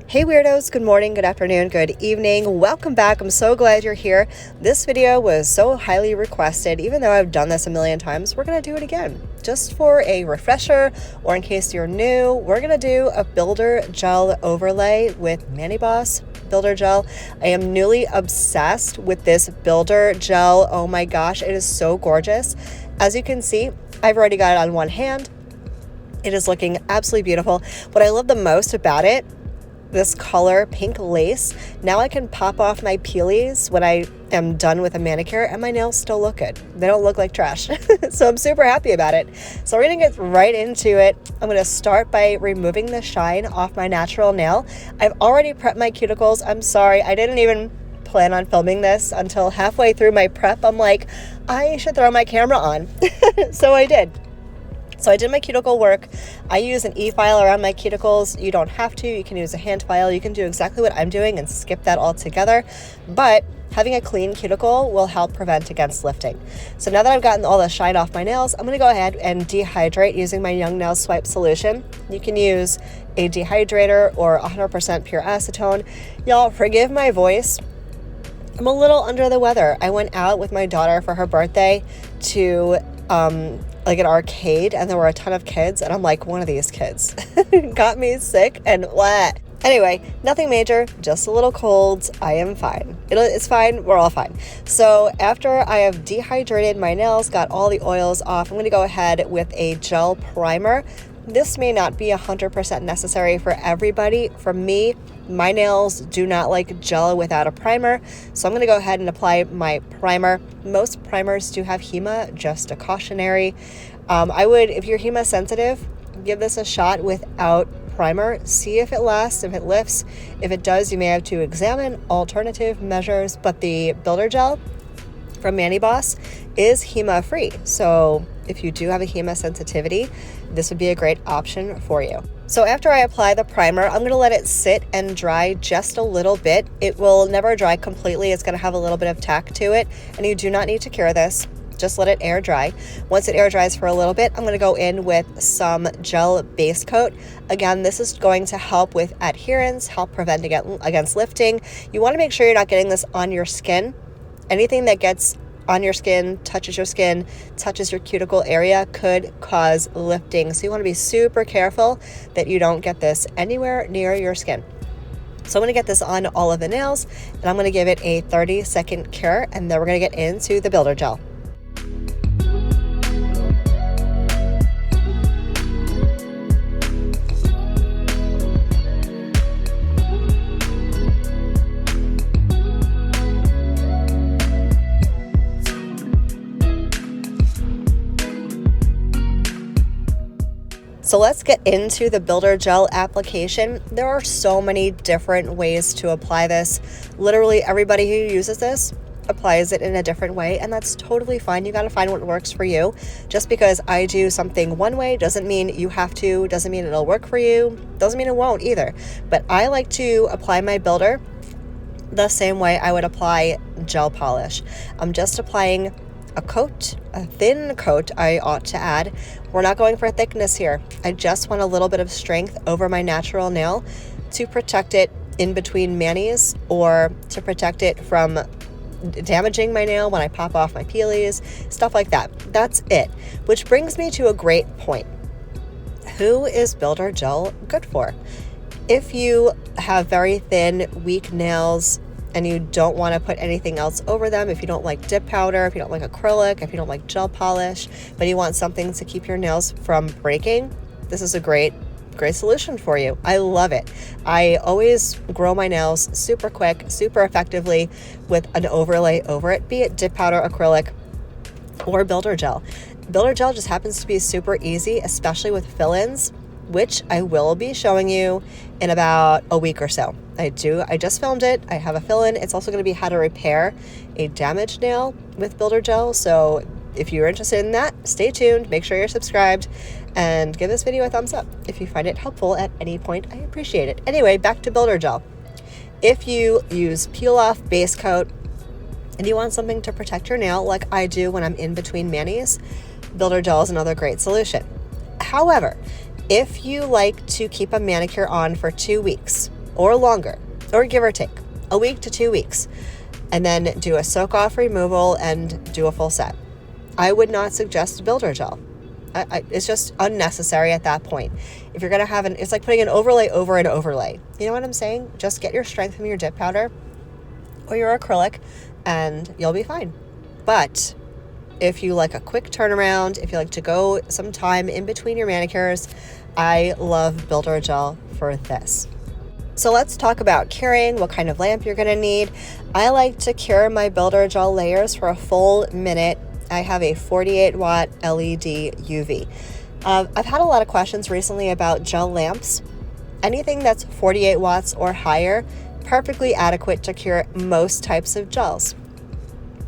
Hey weirdos, good morning, good afternoon, good evening. Welcome back. I'm so glad you're here. This video was so highly requested. Even though I've done this a million times, we're going to do it again. Just for a refresher, or in case you're new, we're going to do a builder gel overlay with Mani Boss builder gel. I am newly obsessed with this builder gel. Oh my gosh, it is so gorgeous. As you can see, I've already got it on one hand. It is looking absolutely beautiful. What I love the most about it, this color pink lace, now I can pop off my peelies when I am done with a manicure and my nails still look good. They don't look like trash. So I'm super happy about it. So we're gonna get right into it. I'm gonna start by removing the shine off my natural nail. I've already prepped my cuticles. I'm sorry, I didn't even plan on filming this until halfway through my prep. I'm like, I should throw my camera on. So I did. So I did my cuticle work. I use an efile around my cuticles. You don't have to. You can use a hand file. You can do exactly what I'm doing and skip that altogether. But having a clean cuticle will help prevent against lifting. So now that I've gotten all the shine off my nails, I'm going to go ahead and dehydrate using my Young Nail Swipe solution. You can use a dehydrator or 100% pure acetone. Y'all, forgive my voice. I'm a little under the weather. I went out with my daughter for her birthday to like an arcade, and there were a ton of kids, and I'm like, one of these kids got me sick and what? Anyway, nothing major, just a little cold. I am fine. It's fine. We're all fine. So after I have dehydrated my nails, got all the oils off, I'm going to go ahead with a gel primer. This may not be 100% necessary for everybody. For me, my nails do not like gel without a primer, so I'm going to go ahead and apply my primer. Most primers do have HEMA, just a cautionary. I would, if you're HEMA sensitive, give this a shot without primer. See if it lasts, if it lifts. If it does, you may have to examine alternative measures, but the builder gel from Mani Boss is HEMA free. So if you do have a HEMA sensitivity, this would be a great option for you. So after I apply the primer, I'm going to let it sit and dry just a little bit. It will never dry completely. It's going to have a little bit of tack to it, and you do not need to cure this. Just let it air dry. Once it air dries for a little bit, I'm going to go in with some gel base coat. Again, this is going to help with adherence, help prevent against lifting. You want to make sure you're not getting this on your skin. Anything that gets on your skin, touches your cuticle area could cause lifting. So you want to be super careful that you don't get this anywhere near your skin. So I'm going to get this on all of the nails, and I'm going to give it a 30-second cure, and then we're going to get into the builder gel. So let's get into the builder gel application. There are so many different ways to apply this. Literally everybody who uses this applies it in a different way, and that's totally fine. You got to find what works for you. Just because I do something one way doesn't mean you have to, doesn't mean it'll work for you, doesn't mean it won't either. But I like to apply my builder the same way I would apply gel polish. I'm just applying a coat, a thin coat I ought to add. We're not going for thickness here. I just want a little bit of strength over my natural nail to protect it in between manis, or to protect it from damaging my nail when I pop off my peelies, stuff like that. That's it. Which brings me to a great point. Who is builder gel good for? If you have very thin, weak nails, and you don't want to put anything else over them, if you don't like dip powder, if you don't like acrylic, if you don't like gel polish, but you want something to keep your nails from breaking, this is a great solution for you. I love it. I always grow my nails super quick, super effectively with an overlay over it, be it dip powder, acrylic, or builder gel. Builder gel just happens to be super easy, especially with fill-ins, which I will be showing you in about a week or so. I just filmed it. I have a fill-in. It's also going to be how to repair a damaged nail with builder gel. So if you're interested in that, stay tuned. Make sure you're subscribed and give this video a thumbs up. If you find it helpful at any point, I appreciate it. Anyway, back to builder gel. If you use peel-off base coat and you want something to protect your nail like I do when I'm in between manis, builder gel is another great solution. However, if you like to keep a manicure on for 2 weeks, or longer, or give or take, a week to 2 weeks, and then do a soak off removal and do a full set. I would not suggest builder gel. It's just unnecessary at that point. If you're going to have it's like putting an overlay over an overlay. You know what I'm saying? Just get your strength from your dip powder or your acrylic and you'll be fine. But if you like a quick turnaround, if you like to go some time in between your manicures, I love builder gel for this. So let's talk about curing, what kind of lamp you're going to need. I like to cure my builder gel layers for a full minute. I have a 48 watt LED UV. I've had a lot of questions recently about gel lamps. Anything that's 48 watts or higher, perfectly adequate to cure most types of gels.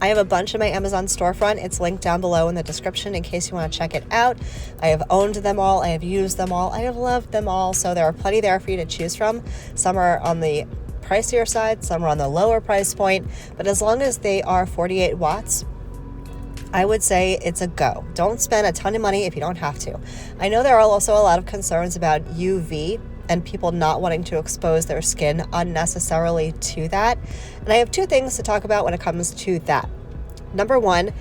I have a bunch in my Amazon storefront. It's linked down below in the description in case you want to check it out. I have owned them all. I have used them all. I have loved them all. So there are plenty there for you to choose from. Some are on the pricier side, some are on the lower price point. But as long as they are 48 watts, I would say it's a go. Don't spend a ton of money if you don't have to. I know there are also a lot of concerns about UV and people not wanting to expose their skin unnecessarily to that. And I have two things to talk about when it comes to that. Number one,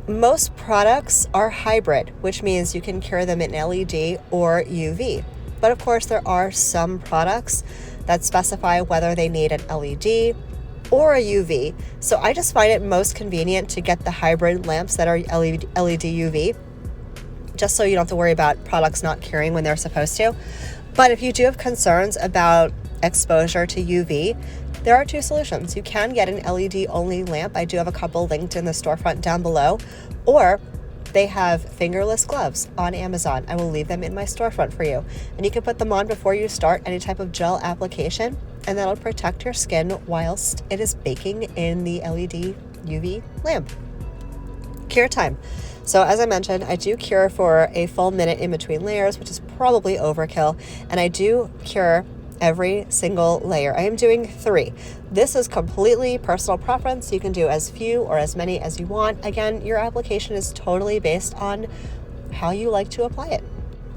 most products are hybrid, which means you can cure them in LED or UV. But of course, there are some products that specify whether they need an LED or a UV. So I just find it most convenient to get the hybrid lamps that are LED UV, just so you don't have to worry about products not curing when they're supposed to. But if you do have concerns about exposure to UV, there are two solutions. You can get an LED only lamp. I do have a couple linked in the storefront down below, or they have fingerless gloves on Amazon. I will leave them in my storefront for you. And you can put them on before you start any type of gel application, and that'll protect your skin whilst it is baking in the LED UV lamp. Cure time. So as I mentioned, I do cure for a full minute in between layers, which is probably overkill. And I do cure every single layer. I am doing 3. This is completely personal preference. You can do as few or as many as you want. Again, your application is totally based on how you like to apply it.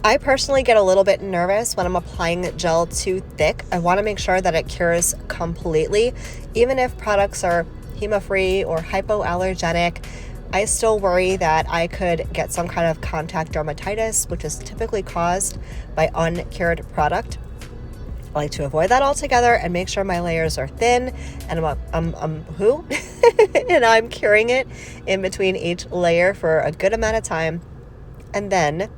I personally get a little bit nervous when I'm applying gel too thick. I want to make sure that it cures completely. Even if products are HEMA-free or hypoallergenic, I still worry that I could get some kind of contact dermatitis, which is typically caused by uncured product. I like to avoid that altogether and make sure my layers are thin and and I'm curing it in between each layer for a good amount of time. And then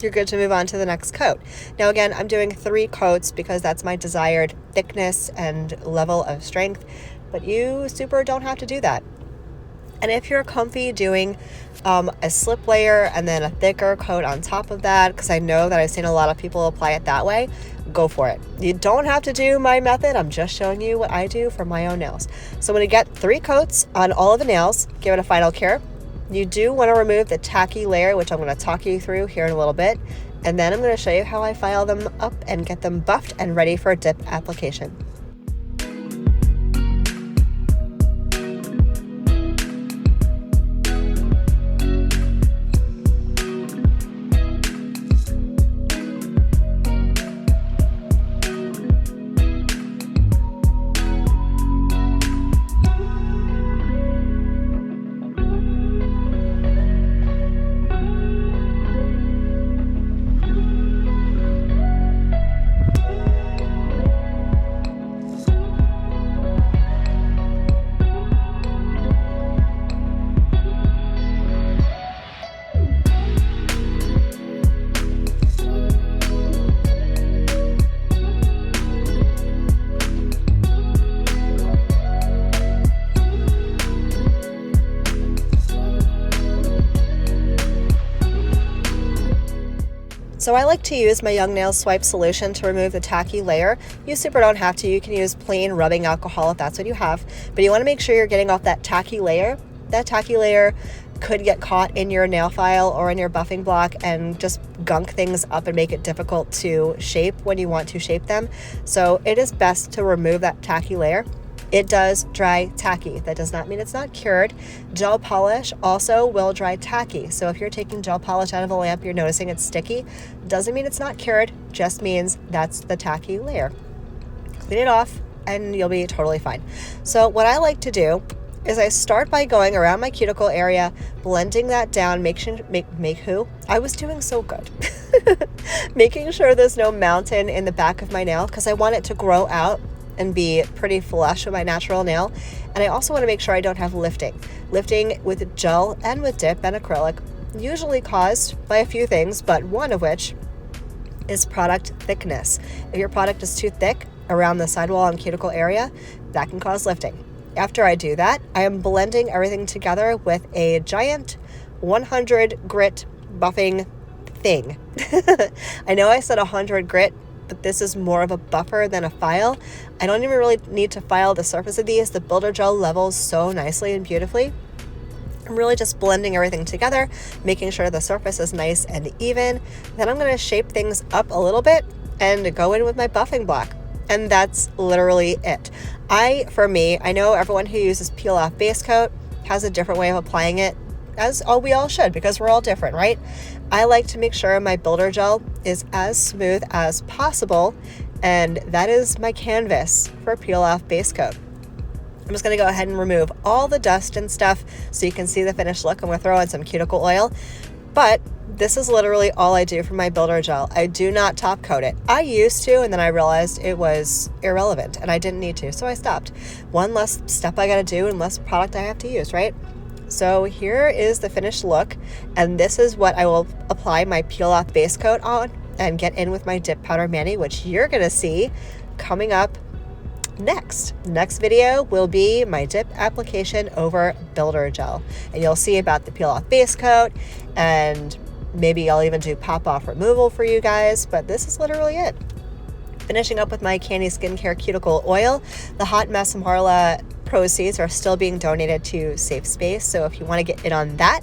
you're good to move on to the next coat. Now again, I'm doing 3 coats because that's my desired thickness and level of strength, but you super don't have to do that. And if you're comfy doing a slip layer and then a thicker coat on top of that, because I know that I've seen a lot of people apply it that way, go for it. You don't have to do my method. I'm just showing you what I do for my own nails. So when you get 3 coats on all of the nails, give it a final cure. You do want to remove the tacky layer, which I'm going to talk you through here in a little bit. And then I'm going to show you how I file them up and get them buffed and ready for a dip application. So I like to use my Young Nails Swipe solution to remove the tacky layer. You super don't have to. You can use plain rubbing alcohol if that's what you have. But you want to make sure you're getting off that tacky layer. That tacky layer could get caught in your nail file or in your buffing block and just gunk things up and make it difficult to shape when you want to shape them. So it is best to remove that tacky layer. It does dry tacky. That does not mean it's not cured. Gel polish also will dry tacky. So if you're taking gel polish out of a lamp, you're noticing it's sticky, doesn't mean it's not cured, just means that's the tacky layer. clean it off, and you'll be totally fine. So what I like to do is I start by going around my cuticle area, blending that down, I was doing so good. Making sure there's no mountain in the back of my nail, because I want it to grow out and be pretty flush with my natural nail. And I also want to make sure I don't have lifting. Lifting with gel and with dip and acrylic, usually caused by a few things, but one of which is product thickness. If your product is too thick around the sidewall and cuticle area, that can cause lifting. After I do that, I am blending everything together with a giant 100 grit buffing thing. I know I said 100 grit, but this is more of a buffer than a file. I don't even really need to file the surface of these. The builder gel levels so nicely and beautifully. I'm really just blending everything together, making sure the surface is nice and even. Then I'm going to shape things up a little bit and go in with my buffing block. And that's literally it. For me, I know everyone who uses peel off base coat has a different way of applying it, as we all should, because we're all different, right? I like to make sure my builder gel is as smooth as possible, and that is my canvas for peel off base coat. I'm just going to go ahead and remove all the dust and stuff so you can see the finished look. I'm going to throw in some cuticle oil, but this is literally all I do for my builder gel. I do not top coat it. I used to, and then I realized it was irrelevant and I didn't need to, so I stopped. One less step I got to do and less product I have to use, right? So here is the finished look, and this is what I will apply my peel off base coat on and get in with my dip powder mani, which you're going to see coming up next video will be my dip application over builder gel, and you'll see about the peel off base coat, and maybe I'll even do pop off removal for you guys, but this is literally it. Finishing up with my Candi Skincare Cuticle Oil. The Hot Mess Marla proceeds are still being donated to Safe Space, so if you want to get in on that,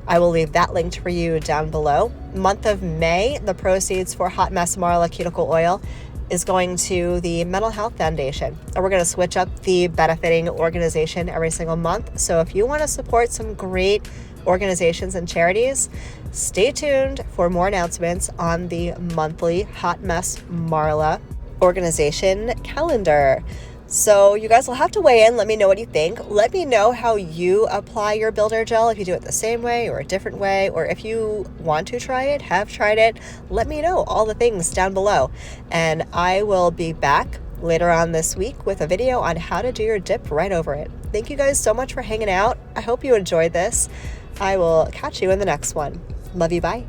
I will leave that linked for you down below. Month of May, the proceeds for Hot Mess Marla Cuticle Oil is going to the Mental Health Foundation. And we're going to switch up the benefiting organization every single month. So if you want to support some great organizations and charities, stay tuned for more announcements on the monthly Hot Mess Marla organization calendar. So you guys will have to weigh in. Let me know what you think. Let me know how you apply your builder gel, if you do it the same way or a different way, or if you want to try it, have tried it. Let me know all the things down below. And I will be back later on this week with a video on how to do your dip right over it. Thank you guys so much for hanging out. I hope you enjoyed this. I will catch you in the next one. Love you. Bye.